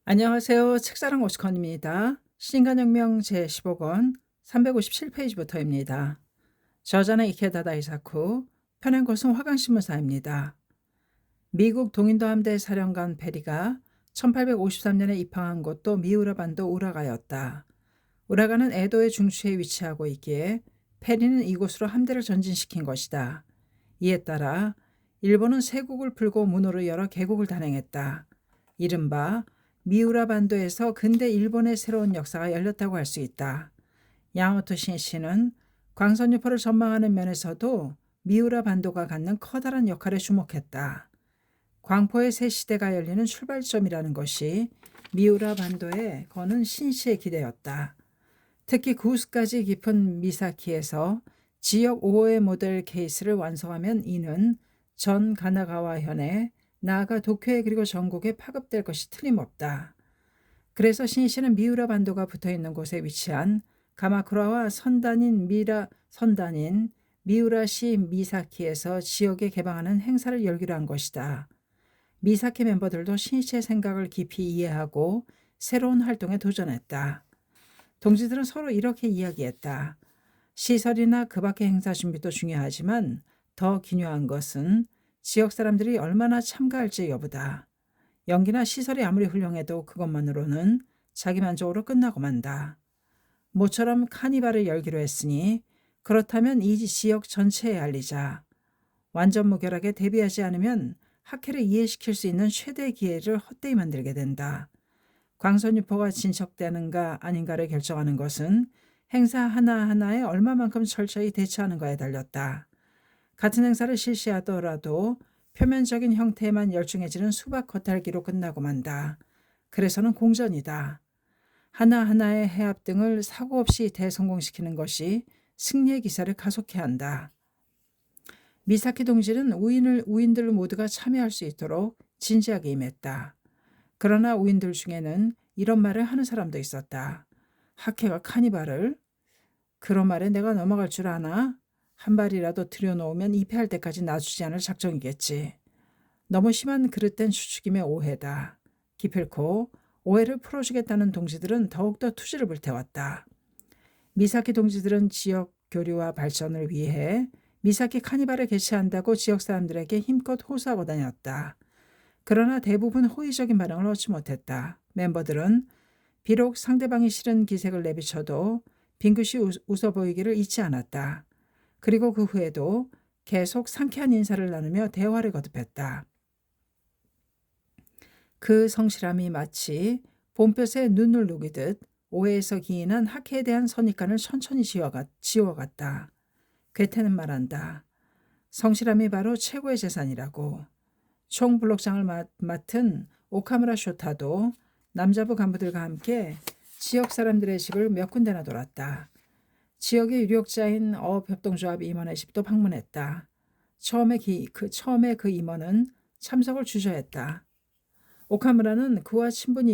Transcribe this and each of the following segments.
안녕하세요. 책사랑 오스컨입니다. 신간혁명 제15권 357페이지부터입니다. 저자는 이케다다 이사쿠, 펴낸 것은 화강신문사입니다. 미국 동인도 함대 사령관 페리가 1853년에 입항한 곳도 미우라 반도 우라가였다. 우라가는 에도의 중추에 위치하고 있기에 페리는 이곳으로 함대를 전진시킨 것이다. 이에 따라 일본은 세국을 풀고 문호를 열어 개국을 단행했다. 이른바 미우라 반도에서 근대 일본의 새로운 역사가 열렸다고 할 수 있다. 야마토 신시는 광선유포를 전망하는 면에서도 미우라 반도가 갖는 커다란 역할에 주목했다. 광포의 새 시대가 열리는 출발점이라는 것이 미우라 반도에 거는 신시의 기대였다. 특히 구스까지 깊은 미사키에서 지역 5호의 모델 케이스를 완성하면 이는 전 가나가와현에 나아가 도쿄에 그리고 전국에 파급될 것이 틀림없다. 그래서 신시는 미우라 반도가 붙어있는 곳에 위치한 가마쿠라와 선단인 미우라시 미사키에서 지역에 개방하는 행사를 열기로 한 것이다. 미사키 멤버들도 신시의 생각을 깊이 이해하고 새로운 활동에 도전했다. 동지들은 서로 이렇게 이야기했다. 시설이나 그 밖의 행사 준비도 중요하지만 더 기묘한 것은 지역 사람들이 얼마나 참가할지 여부다. 연기나 시설이 아무리 훌륭해도 그것만으로는 자기만족으로 끝나고 만다. 모처럼 카니발을 열기로 했으니 그렇다면 이 지역 전체에 알리자. 완전 무결하게 데뷔하지 않으면 학회를 이해시킬 수 있는 최대의 기회를 헛되이 만들게 된다. 광선유포가 진척되는가 아닌가를 결정하는 것은 행사 하나하나에 얼마만큼 철저히 대처하는가에 달렸다. 같은 행사를 실시하더라도 표면적인 형태에만 열중해지는 수박 겉핥기로 끝나고 만다. 그래서는 공전이다. 하나하나의 해합 등을 사고 없이 대성공시키는 것이 승리의 기사를 가속케 한다. 미사키 동지는 우인들 모두가 참여할 수 있도록 진지하게 임했다. 그러나 우인들 중에는 이런 말을 하는 사람도 있었다. 학회가 카니발을? 그런 말에 내가 넘어갈 줄 아나? 한 발이라도 들여놓으면 입회할 때까지 놔주지 않을 작정이겠지. 너무 심한 그릇된 추측임의 오해다. 기필코 오해를 풀어주겠다는 동지들은 더욱더 투지를 불태웠다. 미사키 동지들은 지역 교류와 발전을 위해 미사키 카니발을 개최한다고 지역 사람들에게 힘껏 호소하고 다녔다. 그러나 대부분 호의적인 반응을 얻지 못했다. 멤버들은 비록 상대방이 싫은 기색을 내비쳐도 빙긋이 웃어 보이기를 잊지 않았다. 그리고 그 후에도 계속 상쾌한 인사를 나누며 대화를 거듭했다. 그 성실함이 마치 봄볕에 눈을 녹이듯 오해에서 기인한 학회에 대한 선입관을 천천히 지워갔다. 괴테는 말한다. 성실함이 바로 최고의 재산이라고. 총블록장을 맡은 오카무라 쇼타도 남자부 간부들과 함께 지역 사람들의 집을 몇 군데나 돌았다. 지역의 유력자인 어업협동조합 임원의 집도 방문했다. 처음에 그 임원은 참석을 주저했다. 오카무라는 그와 친분이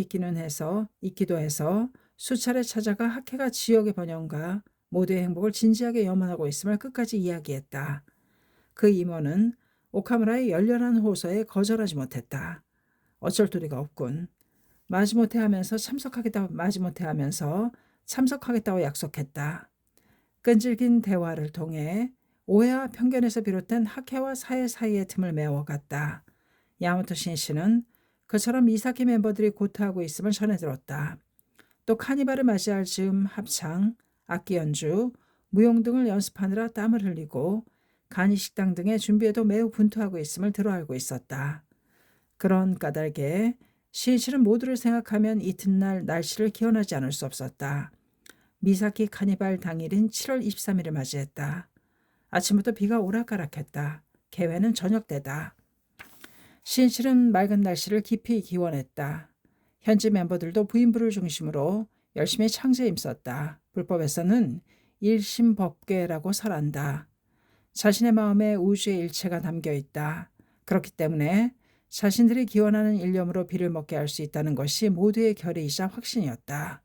있기도 해서 수차례 찾아가 학회가 지역의 번영과 모두의 행복을 진지하게 염원하고 있음을 끝까지 이야기했다. 그 임원은 오카무라의 열렬한 호소에 거절하지 못했다. 어쩔 도리가 없군. 마지못해 하면서 참석하겠다고 약속했다. 끈질긴 대화를 통해 오해와 편견에서 비롯된 학회와 사회 사이의 틈을 메워갔다. 야마토 신시는 그처럼 이사키 멤버들이 고토하고 있음을 전해들었다. 또 카니발을 맞이할 즈음 합창, 악기 연주, 무용 등을 연습하느라 땀을 흘리고 간이식당 등의 준비에도 매우 분투하고 있음을 들어알고 있었다. 그런 까닭에 신실은 모두를 생각하면 이튿날 날씨를 기원하지 않을 수 없었다. 미사키 카니발 당일인 7월 23일을 맞이했다. 아침부터 비가 오락가락했다. 개회는 저녁 때다. 신실은 맑은 날씨를 깊이 기원했다. 현지 멤버들도 부인부를 중심으로 열심히 창제에 힘썼다. 불법에서는 일심법계라고 설한다. 자신의 마음에 우주의 일체가 담겨 있다. 그렇기 때문에 자신들이 기원하는 일념으로 비를 먹게 할 수 있다는 것이 모두의 결의이자 확신이었다.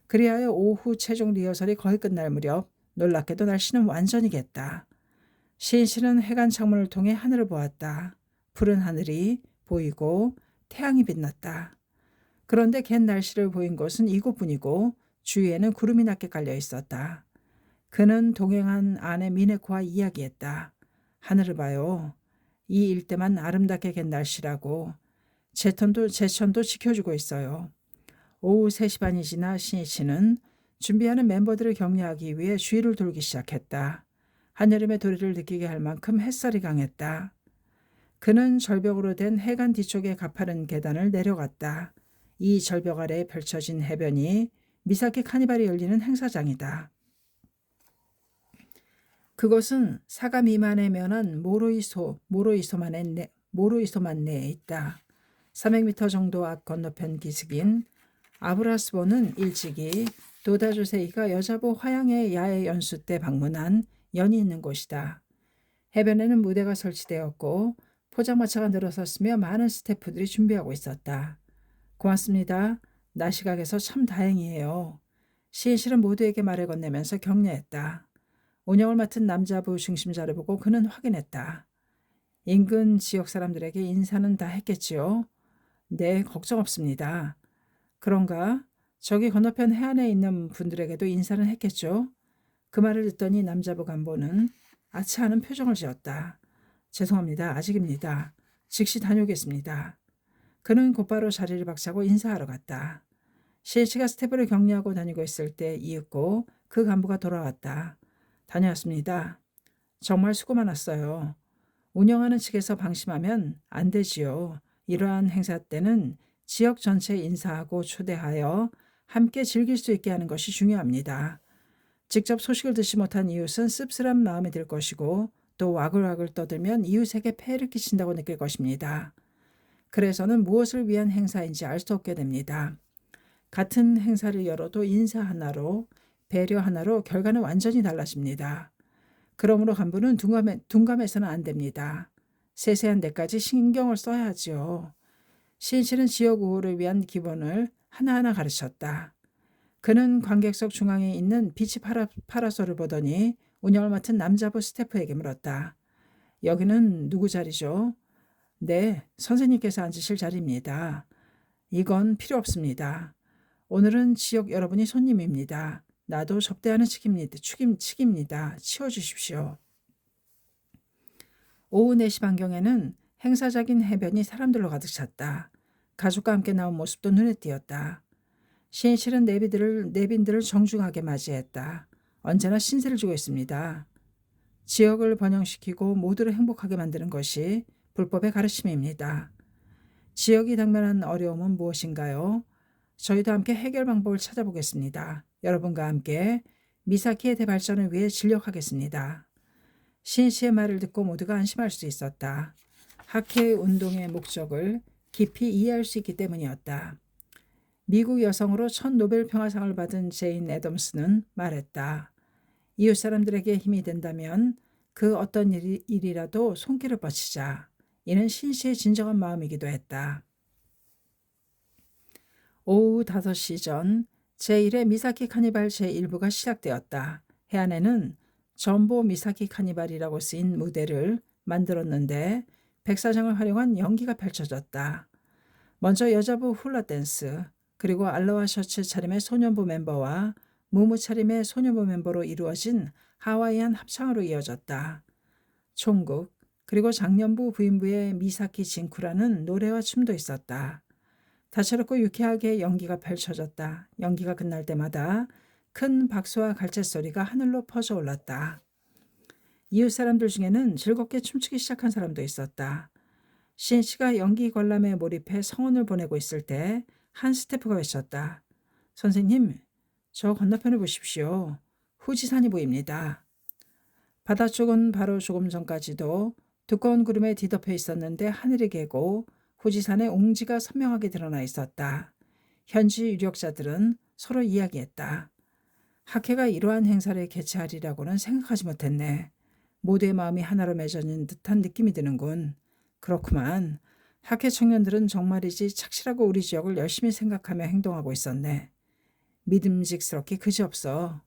그리하여 오후 최종 리허설이 거의 끝날 무렵 놀랍게도 날씨는 완전히 겠다. 시인씨는 해관 창문을 통해 하늘을 보았다. 푸른 하늘이 보이고 태양이 빛났다. 그런데 갯 날씨를 보인 곳은 이곳뿐이고 주위에는 구름이 낮게 깔려 있었다. 그는 동행한 아내 미네코와 이야기했다. 하늘을 봐요. 이 일대만 아름답게 갠 날씨라고. 제천도 지켜주고 있어요. 오후 3시 반이 지나 신이치는 준비하는 멤버들을 격려하기 위해 주위를 돌기 시작했다. 한여름의 도리를 느끼게 할 만큼 햇살이 강했다. 그는 절벽으로 된 해관 뒤쪽의 가파른 계단을 내려갔다. 이 절벽 아래에 펼쳐진 해변이 미사키 카니발이 열리는 행사장이다. 그것은 사가 미만에 면한 모로이소만 내에 있다. 300m 정도 앞 건너편 기슭인 아브라스보는 일찍이 도다 조세이가 여자부 화양의 야외 연수 때 방문한 연이 있는 곳이다. 해변에는 무대가 설치되었고 포장마차가 늘어섰으며 많은 스태프들이 준비하고 있었다. 고맙습니다. 나시각에서 참 다행이에요. 시인실은 모두에게 말을 건네면서 격려했다. 운영을 맡은 남자부 중심자를 보고 그는 확인했다. 인근 지역 사람들에게 인사는 다 했겠지요? 네, 걱정 없습니다. 그런가? 저기 건너편 해안에 있는 분들에게도 인사는 했겠죠? 그 말을 듣더니 남자부 간부는 아차하는 표정을 지었다. 죄송합니다. 아직입니다. 즉시 다녀오겠습니다. 그는 곧바로 자리를 박차고 인사하러 갔다. 시인씨가 스태프를 격려하고 다니고 있을 때 이윽고 그 간부가 돌아왔다. 다녀왔습니다. 정말 수고 많았어요. 운영하는 측에서 방심하면 안 되지요. 이러한 행사 때는 지역 전체에 인사하고 초대하여 함께 즐길 수 있게 하는 것이 중요합니다. 직접 소식을 듣지 못한 이웃은 씁쓸한 마음이 들 것이고 또 와글와글 떠들면 이웃에게 폐해를 끼친다고 느낄 것입니다. 그래서는 무엇을 위한 행사인지 알 수 없게 됩니다. 같은 행사를 열어도 인사 하나로 배려 하나로 결과는 완전히 달라집니다. 그러므로 간부는 둔감해서는 안 됩니다. 세세한 데까지 신경을 써야 하지요. 시인씨는 지역 우호를 위한 기본을 하나하나 가르쳤다. 그는 관객석 중앙에 있는 비치 파라솔을 보더니 운영을 맡은 남자부 스태프에게 물었다. 여기는 누구 자리죠? 네, 선생님께서 앉으실 자리입니다. 이건 필요 없습니다. 오늘은 지역 여러분이 손님입니다. 나도 접대하는 측입니다. 치워주십시오. 오후 4시 반경에는 행사적인 해변이 사람들로 가득 찼다. 가족과 함께 나온 모습도 눈에 띄었다. 시인실은 내빈들을 정중하게 맞이했다. 언제나 신세를 지고 있습니다. 지역을 번영시키고 모두를 행복하게 만드는 것이 불법의 가르침입니다. 지역이 당면한 어려움은 무엇인가요? 저희도 함께 해결 방법을 찾아보겠습니다. 여러분과 함께 미사키의 대발전을 위해 진력하겠습니다. 시인씨의 말을 듣고 모두가 안심할 수 있었다. 학회 운동의 목적을 깊이 이해할 수 있기 때문이었다. 미국 여성으로 첫 노벨 평화상을 받은 제인 애덤스는 말했다. 이웃 사람들에게 힘이 된다면 그 어떤 일이라도 손길을 뻗치자. 이는 신씨의 진정한 마음이기도 했다. 오후 5시 전 제1회 미사키 카니발 제1부가 시작되었다. 해안에는 전보 미사키 카니발이라고 쓰인 무대를 만들었는데 백사장을 활용한 연기가 펼쳐졌다. 먼저 여자부 훌라 댄스, 그리고 알로하 셔츠 차림의 소년부 멤버와 무무 차림의 소년부 멤버로 이루어진 하와이안 합창으로 이어졌다. 총국, 그리고 장년부 부인부의 미사키 진쿠라는 노래와 춤도 있었다. 다채롭고 유쾌하게 연기가 펼쳐졌다. 연기가 끝날 때마다 큰 박수와 갈채소리가 하늘로 퍼져 올랐다. 이웃 사람들 중에는 즐겁게 춤추기 시작한 사람도 있었다. 시인씨가 연기 관람에 몰입해 성원을 보내고 있을 때 한 스태프가 외쳤다. 선생님, 저 건너편을 보십시오. 후지산이 보입니다. 바다 쪽은 바로 조금 전까지도 두꺼운 구름에 뒤덮여 있었는데 하늘이 개고 후지산의 옹지가 선명하게 드러나 있었다. 현지 유력자들은 서로 이야기했다. 학회가 이러한 행사를 개최하리라고는 생각하지 못했네. 모두의 마음이 하나로 맺어진 듯한 느낌이 드는군. 그렇구만. 학회 청년들은 정말이지 착실하고 우리 지역을 열심히 생각하며 행동하고 있었네. 믿음직스럽기 그지없어.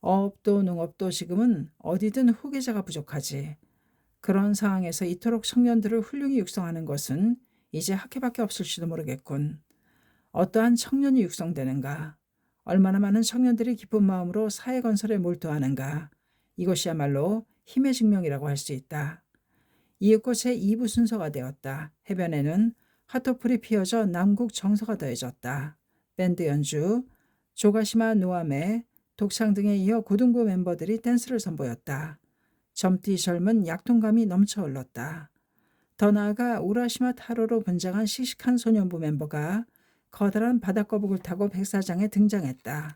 어업도 농업도 지금은 어디든 후계자가 부족하지. 그런 상황에서 이토록 청년들을 훌륭히 육성하는 것은 이제 학회밖에 없을지도 모르겠군. 어떠한 청년이 육성되는가? 얼마나 많은 청년들이 기쁜 마음으로 사회 건설에 몰두하는가? 이것이야말로 힘의 증명이라고 할 수 있다. 이윽고 제2부 순서가 되었다. 해변에는 핫도풀이 피어져 남국 정서가 더해졌다. 밴드 연주, 조가시마 노아메, 독창 등에 이어 고등부 멤버들이 댄스를 선보였다. 젊디 젊은 약통감이 넘쳐 흘렀다. 더 나아가 우라시마 타로로 분장한 씩씩한 소년부 멤버가 커다란 바닷거북을 타고 백사장에 등장했다.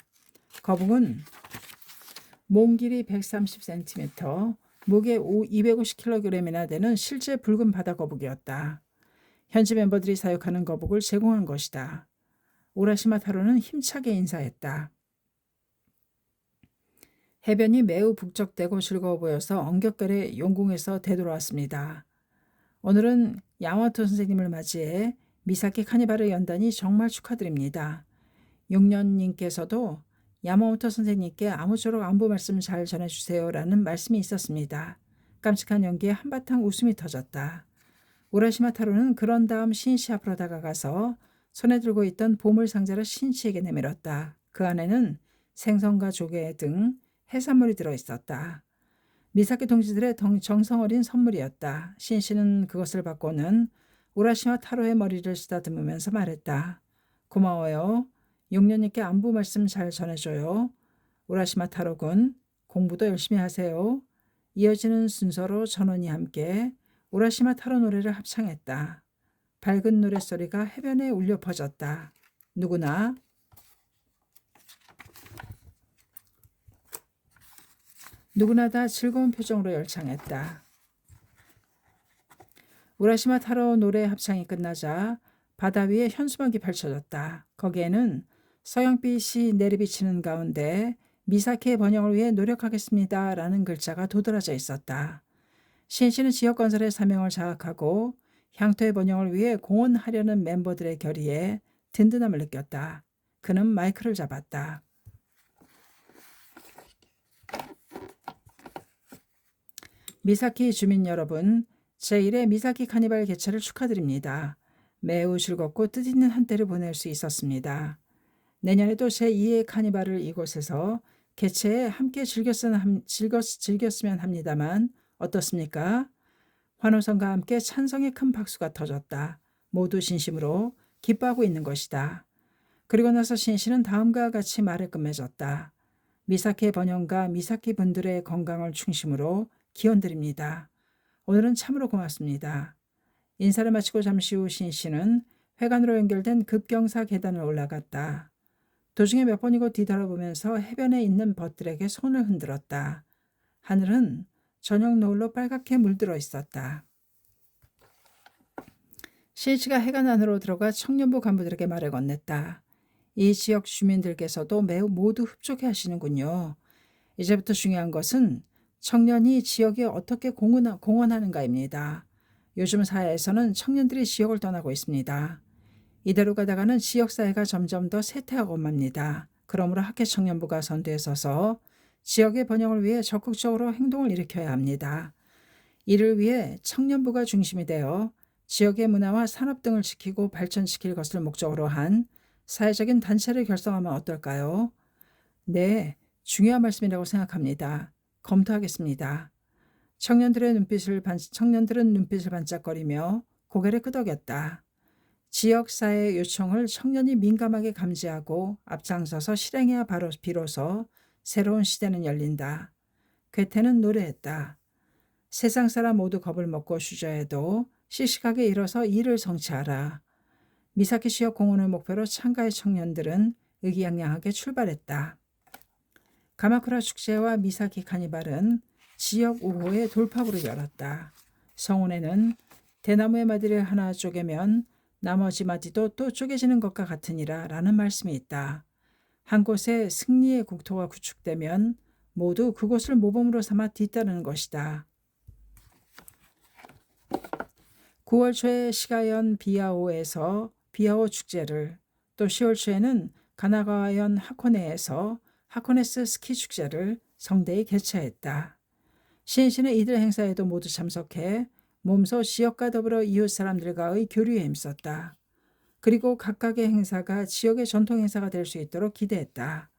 거북은 몸 길이 130cm, 무게 250kg이나 되는 실제 붉은 바다거북이었다. 현지 멤버들이 사육하는 거북을 제공한 것이다. 우라시마 타로는 힘차게 인사했다. 해변이 매우 북적대고 즐거워 보여서 엉겹결에 용궁에서 되돌아왔습니다. 오늘은 야마토 선생님을 맞이해 미사키 카니발을 연다니 정말 축하드립니다. 6년님께서도 야마모토 선생님께 아무쪼록 안부 말씀 잘 전해주세요 라는 말씀이 있었습니다. 깜찍한 연기에 한바탕 웃음이 터졌다. 우라시마 타로는 그런 다음 신씨 앞으로 다가가서 손에 들고 있던 보물 상자를 신씨에게 내밀었다. 그 안에는 생선과 조개 등 해산물이 들어있었다. 미사키 동지들의 정성 어린 선물이었다. 신씨는 그것을 받고는 우라시마 타로의 머리를 쓰다듬으면서 말했다. 고마워요. 6년님께 안부 말씀 잘 전해줘요. 우라시마 타로군, 공부도 열심히 하세요. 이어지는 순서로 전원이 함께 우라시마 타로 노래를 합창했다. 밝은 노랫소리가 해변에 울려 퍼졌다. 누구나 다 즐거운 표정으로 열창했다. 우라시마 타로 노래 합창이 끝나자 바다 위에 현수막이 펼쳐졌다. 거기에는 서양빛이 내리비치는 가운데 미사키의 번영을 위해 노력하겠습니다 라는 글자가 도드라져 있었다. 신씨는 지역 건설의 사명을 자각하고 향토의 번영을 위해 공헌하려는 멤버들의 결의에 든든함을 느꼈다. 그는 마이크를 잡았다. 미사키 주민 여러분, 제1회 미사키 카니발 개최를 축하드립니다. 매우 즐겁고 뜻있는 한때를 보낼 수 있었습니다. 내년에도 제2회 카니발을 이곳에서 개최해 함께 즐겼으면 합니다만 어떻습니까? 환호성과 함께 찬성의 큰 박수가 터졌다. 모두 진심으로 기뻐하고 있는 것이다. 그리고 나서 신씨는 다음과 같이 말을 끝맺었다. 미사키의 번영과 미사키 분들의 건강을 중심으로 기원드립니다. 오늘은 참으로 고맙습니다. 인사를 마치고 잠시 후 신씨는 회관으로 연결된 급경사 계단을 올라갔다. 도중에 몇 번이고 뒤돌아보면서 해변에 있는 벗들에게 손을 흔들었다. 하늘은 저녁 노을로 빨갛게 물들어 있었다. 신씨가 해관 안으로 들어가 청년부 간부들에게 말을 건넸다. 이 지역 주민들께서도 매우 모두 흡족해 하시는군요. 이제부터 중요한 것은 청년이 지역에 어떻게 공헌하는가입니다. 요즘 사회에서는 청년들이 지역을 떠나고 있습니다. 이대로 가다가는 지역사회가 점점 더 쇠퇴하고만 맙니다. 그러므로 학계청년부가 선두에 서서 지역의 번영을 위해 적극적으로 행동을 일으켜야 합니다. 이를 위해 청년부가 중심이 되어 지역의 문화와 산업 등을 지키고 발전시킬 것을 목적으로 한 사회적인 단체를 결성하면 어떨까요? 네, 중요한 말씀이라고 생각합니다. 검토하겠습니다. 청년들은 눈빛을 반짝거리며 고개를 끄덕였다. 지역사회의 요청을 청년이 민감하게 감지하고 앞장서서 실행해야 비로소 새로운 시대는 열린다. 괴테는 노래했다. 세상 사람 모두 겁을 먹고 주저해도 씩씩하게 일어서 일을 성취하라. 미사키 지역 공헌을 목표로 참가의 청년들은 의기양양하게 출발했다. 가마쿠라 축제와 미사키 카니발은 지역 우호의 돌파구를 열었다. 성운에는 대나무의 마디를 하나 쪼개면 나머지 마디도 또 쪼개지는 것과 같으니라 라는 말씀이 있다. 한 곳에 승리의 국토가 구축되면 모두 그곳을 모범으로 삼아 뒤따르는 것이다. 9월 초에 시가현 비아오에서 비아오 축제를, 또 10월 초에는 가나가와현 하코네에서 하코네스 스키 축제를 성대히 개최했다. 신씨는 이들 행사에도 모두 참석해 몸소 지역과 더불어 이웃 사람들과의 교류에 힘썼다. 그리고 각각의 행사가 지역의 전통 행사가 될 수 있도록 기대했다.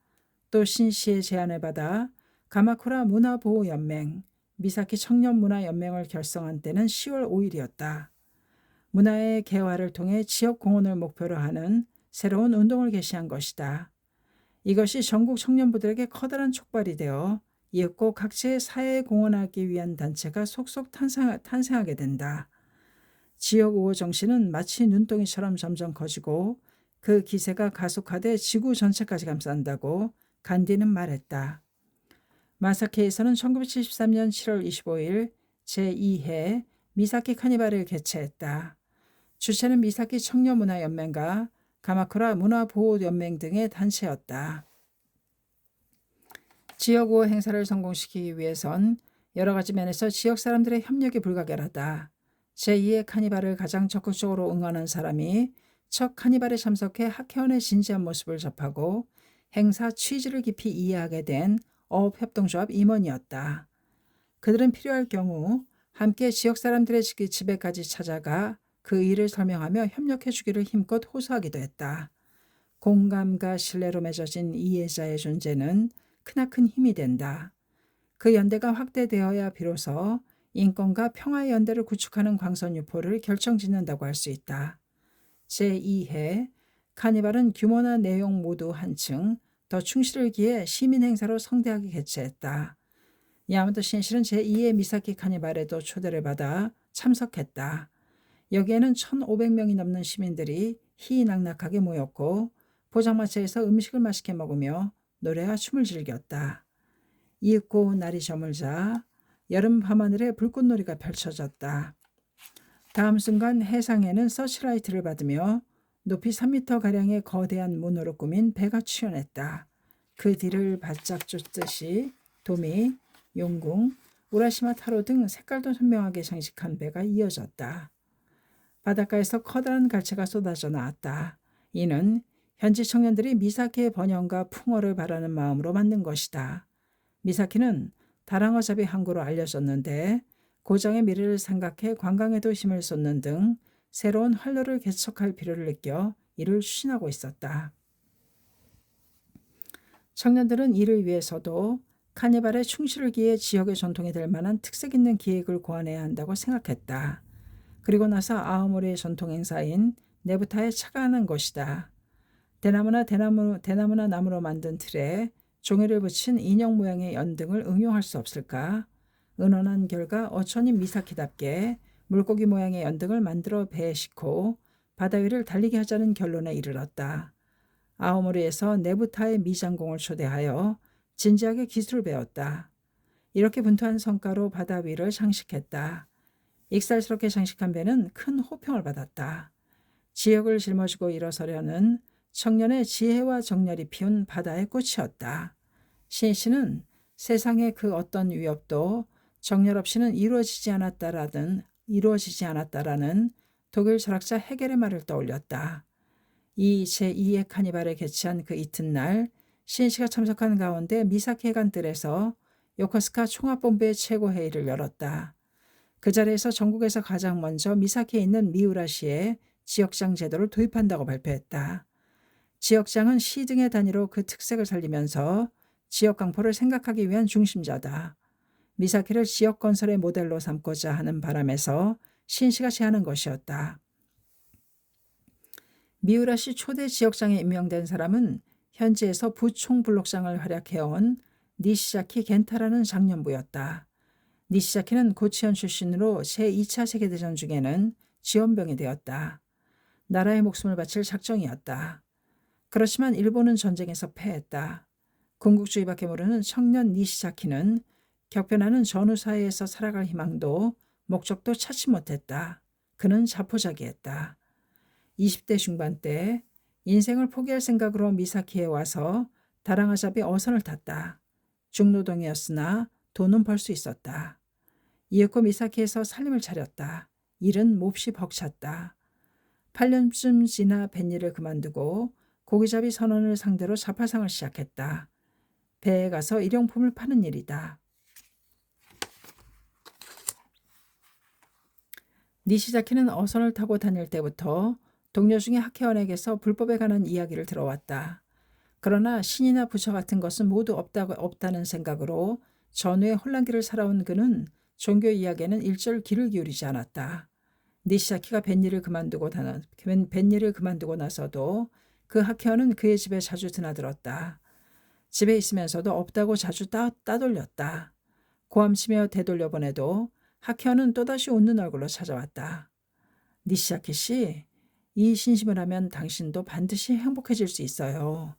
또 신씨의 제안을 받아 가마쿠라 문화보호연맹, 미사키 청년문화연맹을 결성한 때는 10월 5일이었다. 문화의 개화를 통해 지역 공헌을 목표로 하는 새로운 운동을 개시한 것이다. 이것이 전국 청년부들에게 커다란 촉발이 되어 이윽고 각지의 사회에 공헌하기 위한 단체가 속속 탄생하게 된다. 지역 우호 정신은 마치 눈덩이처럼 점점 커지고 그 기세가 가속화돼 지구 전체까지 감싼다고 간디는 말했다. 마사케에서는 1973년 7월 25일 제2회 미사키 카니발을 개최했다. 주최는 미사키 청년문화연맹과 가마쿠라 문화보호연맹 등의 단체였다. 지역우호 행사를 성공시키기 위해선 여러 가지 면에서 지역 사람들의 협력이 불가결하다. 제2의 카니발을 가장 적극적으로 응원한 사람이 첫 카니발에 참석해 학회원의 진지한 모습을 접하고 행사 취지를 깊이 이해하게 된 어업협동조합 임원이었다. 그들은 필요할 경우 함께 지역 사람들의 집에까지 찾아가 그 일을 설명하며 협력해 주기를 힘껏 호소하기도 했다. 공감과 신뢰로 맺어진 이해자의 존재는 크나큰 힘이 된다. 그 연대가 확대되어야 비로소 인권과 평화의 연대를 구축하는 광선유포를 결정짓는다고 할 수 있다. 제2회 카니발은 규모나 내용 모두 한층 더 충실을 기해 시민행사로 성대하게 개최했다. 야마토 신실은 제2회 미사키 카니발에도 초대를 받아 참석했다. 여기에는 1,500명이 넘는 시민들이 희희낙낙하게 모였고 포장마차에서 음식을 맛있게 먹으며 노래와 춤을 즐겼다. 이윽고 날이 저물자 여름 밤하늘에 불꽃놀이가 펼쳐졌다. 다음 순간 해상에는 서치라이트를 받으며 높이 3m가량의 거대한 문으로 꾸민 배가 출현했다. 그 뒤를 바짝 쫓듯이 도미, 용궁, 우라시마 타로 등 색깔도 선명하게 장식한 배가 이어졌다. 바닷가에서 커다란 갈채가 쏟아져 나왔다. 이는 현지 청년들이 미사키의 번영과 풍어를 바라는 마음으로 만든 것이다. 미사키는 다랑어잡이 항구로 알려졌는데 고장의 미래를 생각해 관광에도 힘을 쏟는 등 새로운 활로를 개척할 필요를 느껴 이를 추진하고 있었다. 청년들은 이를 위해서도 카니발의 충실을 기해 지역의 전통이 될 만한 특색 있는 기획을 고안해야 한다고 생각했다. 그리고 나서 아오모리의 전통 행사인 네부타에 착안한 것이다. 대나무나 나무로 만든 틀에 종이를 붙인 인형 모양의 연등을 응용할 수 없을까? 의논한 결과 어촌이 미사키답게 물고기 모양의 연등을 만들어 배에 싣고 바다 위를 달리게 하자는 결론에 이르렀다. 아오모리에서 네부타의 미장공을 초대하여 진지하게 기술을 배웠다. 이렇게 분투한 성과로 바다 위를 장식했다. 익살스럽게 장식한 배는 큰 호평을 받았다. 지역을 짊어지고 일어서려는 청년의 지혜와 정열이 피운 바다의 꽃이었다. 신씨는 세상의 그 어떤 위협도 정열 없이는 이루어지지 않았다라는 독일 철학자 헤겔의 말을 떠올렸다. 이 제2의 카니발에 개최한 그 이튿날 신씨가 참석한 가운데 미사키 해관뜰에서 요코스카 총합본부의 최고회의를 열었다. 그 자리에서 전국에서 가장 먼저 미사키에 있는 미우라시에 지역장 제도를 도입한다고 발표했다. 지역장은 시 등의 단위로 그 특색을 살리면서 지역 강포를 생각하기 위한 중심자다. 미사키를 지역 건설의 모델로 삼고자 하는 바람에서 신씨가 제안한 것이었다. 미우라시 초대 지역장에 임명된 사람은 현지에서 부총 블록장을 활약해온 니시자키 겐타라는 장년부였다. 니시자키는 고치현 출신으로 제2차 세계대전 중에는 지원병이 되었다. 나라의 목숨을 바칠 작정이었다. 그렇지만 일본은 전쟁에서 패했다. 군국주의밖에 모르는 청년 니시자키는 격변하는 전후 사회에서 살아갈 희망도 목적도 찾지 못했다. 그는 자포자기했다. 20대 중반 때 인생을 포기할 생각으로 미사키에 와서 다랑아잡이 어선을 탔다. 중노동이었으나 돈은 벌 수 있었다. 이윽고 미사키에서 살림을 차렸다. 일은 몹시 벅찼다. 8년쯤 지나 뱃일을 그만두고 고기잡이 선원을 상대로 자파상을 시작했다. 배에 가서 일용품을 파는 일이다. 니시자키는 어선을 타고 다닐 때부터 동료 중에 학회원에게서 불법에 관한 이야기를 들어왔다. 그러나 신이나 부처 같은 것은 모두 없다는 생각으로 전후에 혼란기를 살아온 그는 종교 이야기에는 일절 귀를 기울이지 않았다. 니시자키가 뱃일을 그만두고 나서도 그 학회원은 그의 집에 자주 드나들었다. 집에 있으면서도 없다고 자주 따돌렸다. 고함치며 되돌려보내도 학회원은 또다시 웃는 얼굴로 찾아왔다. 니시자키 씨, 이 신심을 하면 당신도 반드시 행복해질 수 있어요.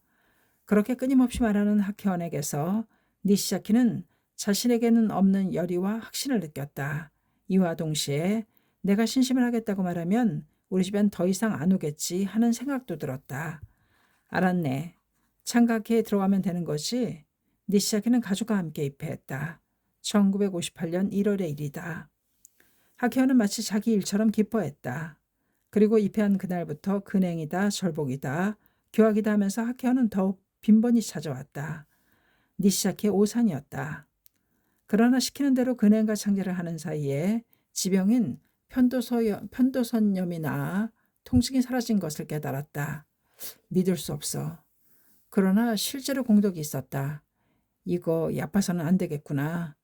그렇게 끊임없이 말하는 학회원에게서 니시자키는 자신에게는 없는 열의와 확신을 느꼈다. 이와 동시에 내가 신심을 하겠다고 말하면 우리 집엔 더 이상 안 오겠지 하는 생각도 들었다. 알았네. 창가학회에 들어가면 되는 거지? 니시자키는 가족과 함께 입회했다. 1958년 1월의 일이다. 학회원은 마치 자기 일처럼 기뻐했다. 그리고 입회한 그날부터 근행이다 절복이다 교학이다 하면서 학회원은 더욱 빈번히 찾아왔다. 니시자키의 오산이었다. 그러나 시키는 대로 근행과 창제를 하는 사이에 지병인 편도선염이 나 통증이 사라진 것을 깨달았다. 믿을 수 없어. 그러나 실제로 공덕이 있었다. 이거 얕봐서는 안 되겠구나.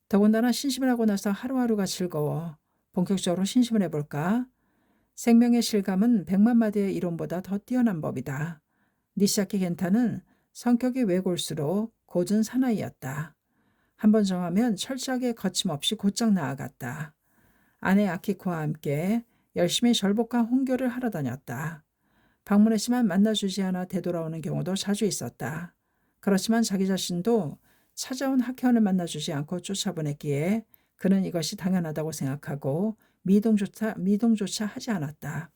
더군다나 신심을 하고 나서 하루하루가 즐거워. 본격적으로 신심을 해볼까? 생명의 실감은 100만 마디의 이론보다 더 뛰어난 법이다. 니시자키 겐타는 성격이 외골수록 고든 사나이였다. 한번 정하면 철저하게 거침없이 곧장 나아갔다. 아내 아키코와 함께 열심히 절복과 홍교를 하러 다녔다. 방문했지만 만나주지 않아 되돌아오는 경우도 자주 있었다. 그렇지만 자기 자신도 찾아온 학회원을 만나주지 않고 쫓아보냈기에 그는 이것이 당연하다고 생각하고 미동조차 하지 않았다.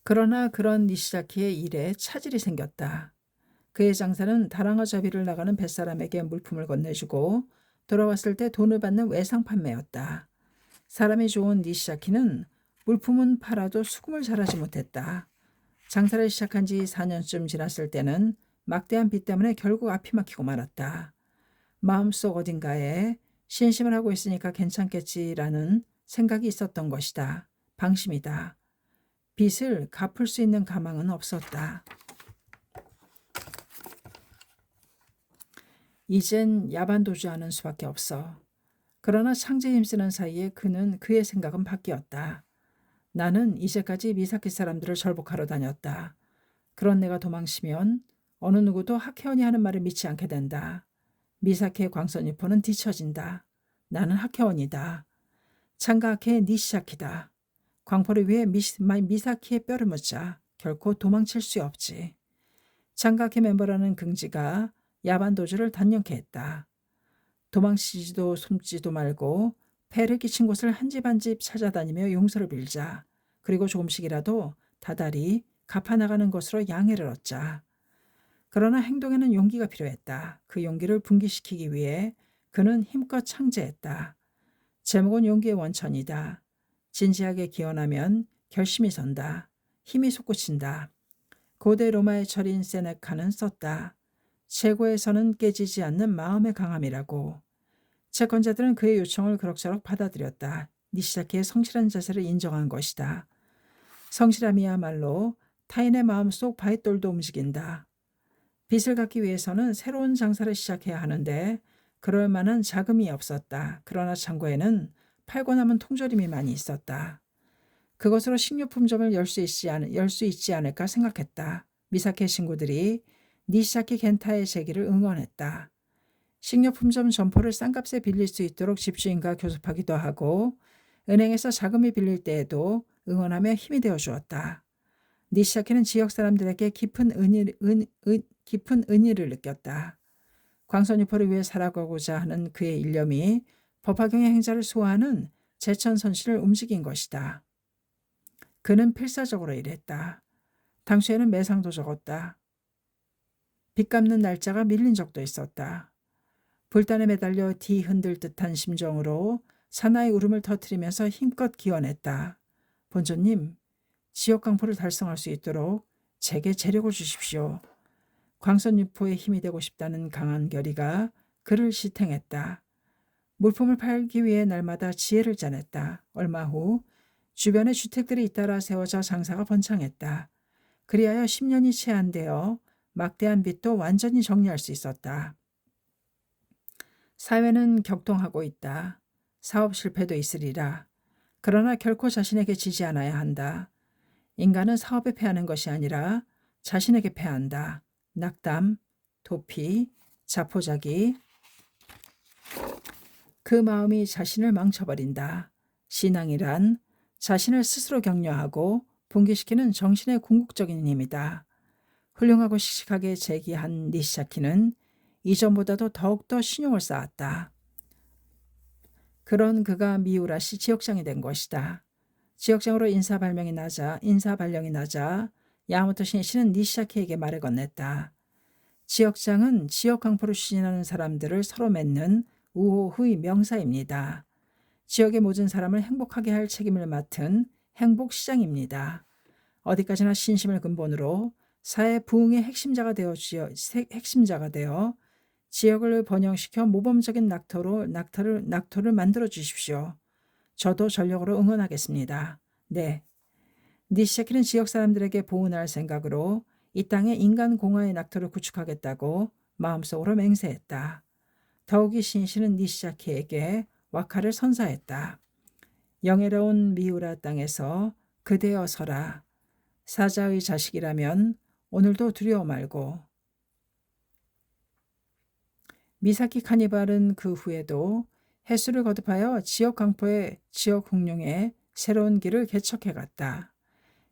그러나 그런 니시자키의 일에 차질이 생겼다. 그의 장사는 다랑어 잡이를 나가는 뱃사람에게 물품을 건네주고 돌아왔을 때 돈을 받는 외상 판매였다. 사람이 좋은 니시자키는 물품은 팔아도 수금을 잘하지 못했다. 장사를 시작한 지 4년쯤 지났을 때는 막대한 빚 때문에 결국 앞이 막히고 말았다. 마음속 어딘가에 신심을 하고 있으니까 괜찮겠지라는 생각이 있었던 것이다. 방심이다. 빚을 갚을 수 있는 가망은 없었다. 이젠 야반도주하는 수밖에 없어. 그러나 창제에 힘쓰는 사이에 그의 생각은 바뀌었다. 나는 이제까지 미사키 사람들을 절복하러 다녔다. 그런 내가 도망치면 어느 누구도 학회원이 하는 말을 믿지 않게 된다. 미사키의 광선유포는 뒤처진다. 나는 학회원이다. 창가학회의 니시자키다. 광포를 위해 미사키의 뼈를 묻자 결코 도망칠 수 없지. 창가학회 멤버라는 긍지가 야반도주를 단연케 했다. 도망치지도 숨지도 말고 폐를 끼친 곳을 한 집 한 집 찾아다니며 용서를 빌자. 그리고 조금씩이라도 다달이 갚아나가는 것으로 양해를 얻자. 그러나 행동에는 용기가 필요했다. 그 용기를 분기시키기 위해 그는 힘껏 창제했다. 제목은 용기의 원천이다. 진지하게 기원하면 결심이 선다. 힘이 솟구친다. 고대 로마의 철인 세네카는 썼다. 최고에서는 깨지지 않는 마음의 강함이라고. 채권자들은 그의 요청을 그럭저럭 받아들였다. 니시자키의 성실한 자세를 인정한 것이다. 성실함이야말로 타인의 마음속 바윗돌도 움직인다. 빚을 갚기 위해서는 새로운 장사를 시작해야 하는데 그럴 만한 자금이 없었다. 그러나 창고에는 팔고 남은 통조림이 많이 있었다. 그것으로 식료품점을 열 수 있지 않을까 생각했다. 미사케 친구들이 니시자키 겐타의 제기를 응원했다. 식료품점 점포를 싼값에 빌릴 수 있도록 집주인과 교섭하기도 하고 은행에서 자금이 빌릴 때에도 응원하며 힘이 되어 주었다. 니시자키는 지역 사람들에게 깊은 은희를 느꼈다. 광선유포를 위해 살아가고자 하는 그의 일념이 법화경의 행자를 소화하는 제천선실을 움직인 것이다. 그는 필사적으로 일했다. 당시에는 매상도 적었다. 빚 갚는 날짜가 밀린 적도 있었다. 불단에 매달려 뒤흔들 듯한 심정으로 사나이 울음을 터뜨리면서 힘껏 기원했다. 본조님, 지역 강포를 달성할 수 있도록 제게 재력을 주십시오. 광선유포의 힘이 되고 싶다는 강한 결의가 그를 지탱했다. 물품을 팔기 위해 날마다 지혜를 짜냈다. 얼마 후 주변에 주택들이 잇따라 세워져 장사가 번창했다. 그리하여 10년이 채 안 되어 막대한 빚도 완전히 정리할 수 있었다. 사회는 격동하고 있다. 사업 실패도 있으리라. 그러나 결코 자신에게 지지 않아야 한다. 인간은 사업에 패하는 것이 아니라 자신에게 패한다. 낙담, 도피, 자포자기. 그 마음이 자신을 망쳐버린다. 신앙이란 자신을 스스로 격려하고 분기시키는 정신의 궁극적인 힘이다. 훌륭하고 씩씩하게 제기한 니시자키는 이전보다도 더욱더 신용을 쌓았다. 그런 그가 미우라시 지역장이 된 것이다. 지역장으로 인사 발령이 나자 야마토 신이시는 니시자키에게 말을 건넸다. 지역장은 지역 강포를 추진하는 사람들을 서로 맺는 우호의 명사입니다. 지역의 모든 사람을 행복하게 할 책임을 맡은 행복시장입니다. 어디까지나 신심을 근본으로 사회 부흥의 핵심자가 되어 지역을 번영시켜 모범적인 낙토를 만들어 주십시오. 저도 전력으로 응원하겠습니다. 네. 니시자키는 지역 사람들에게 보훈할 생각으로 이 땅에 인간 공화의 낙토를 구축하겠다고 마음속으로 맹세했다. 더욱이 신시는 니시자키에게 와카를 선사했다. 영예로운 미우라 땅에서 그대여 서라. 사자의 자식이라면 오늘도 두려워 말고. 미사키 카니발은 그 후에도 해수를 거듭하여 지역 강포의 지역 흥룡에 새로운 길을 개척해 갔다.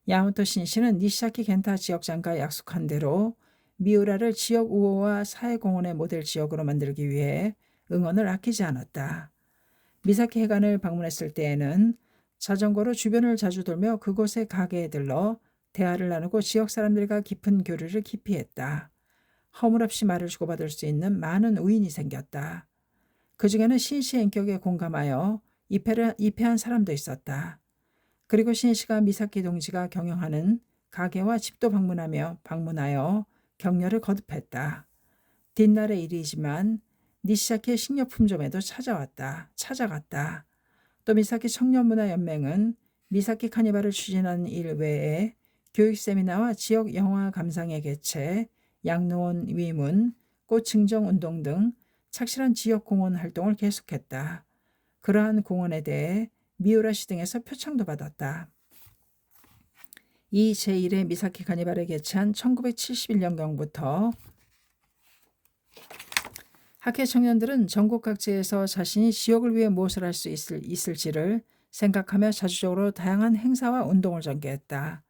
야마토 신시는 니시자키 겐타 지역장과 약속한 대로 미우라를 지역 우호와 사회공헌의 모델 지역으로 만들기 위해 응원을 아끼지 않았다. 미사키 해관을 방문했을 때에는 자전거로 주변을 자주 돌며 그곳의 가게에 들러 대화를 나누고 지역 사람들과 깊은 교류를 기피했다. 허물없이 말을 주고받을 수 있는 많은 우인이 생겼다. 그 중에는 신시의 인격에 공감하여 입회한 사람도 있었다. 그리고 신시가 미사키 동지가 경영하는 가게와 집도 방문하여 격려를 거듭했다. 뒷날의 일이지만 니시자키의 식료품점에도 찾아갔다. 또 미사키 청년문화연맹은 미사키 카니발을 추진하는 일 외에 교육 세미나와 지역 영화 감상회 개최, 양로원 위문, 꽃 증정 운동 등 착실한 지역 공헌 활동을 계속했다. 그러한 공헌에 대해 미우라시 등에서 표창도 받았다. 이 제1회 미사키 카니발에 개최한 1971년경부터 학회 청년들은 전국 각지에서 자신이 지역을 위해 무엇을 할 수 있을지를 생각하며 자주적으로 다양한 행사와 운동을 전개했다.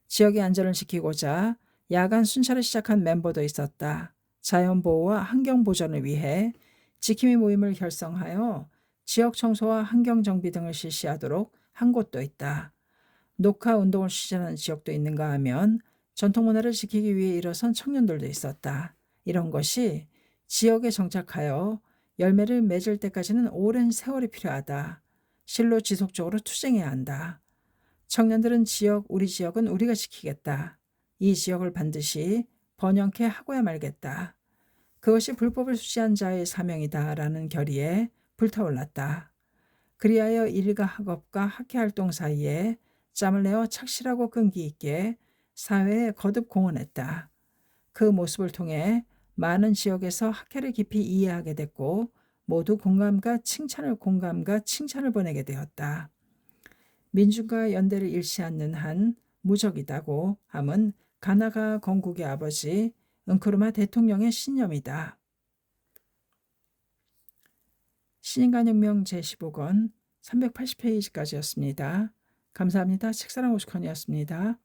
지역의 안전을 지키고자 야간 순찰을 시작한 멤버도 있었다. 자연보호와 환경보전을 위해 지킴이 모임을 결성하여 지역 청소와 환경정비 등을 실시하도록 한 곳도 있다. 녹화 운동을 추진하는 지역도 있는가 하면 전통문화를 지키기 위해 일어선 청년들도 있었다. 이런 것이 지역에 정착하여 열매를 맺을 때까지는 오랜 세월이 필요하다. 실로 지속적으로 투쟁해야 한다. 청년들은 우리 지역은 우리가 지키겠다. 이 지역을 반드시 번영케 하고야 말겠다. 그것이 불법을 수시한 자의 사명이다라는 결의에 불타올랐다. 그리하여 일과 학업과 학회활동 사이에 짬을 내어 착실하고 끈기 있게 사회에 거듭 공헌했다. 그 모습을 통해 많은 지역에서 학회를 깊이 이해하게 됐고 모두 공감과 칭찬을 보내게 되었다. 민중과 연대를 잃지 않는 한 무적이다고 함은 가나가 건국의 아버지 은크루마 대통령의 신념이다. 신인간혁명 제15권 380페이지까지였습니다. 감사합니다. 책사랑 오죽헌이었습니다.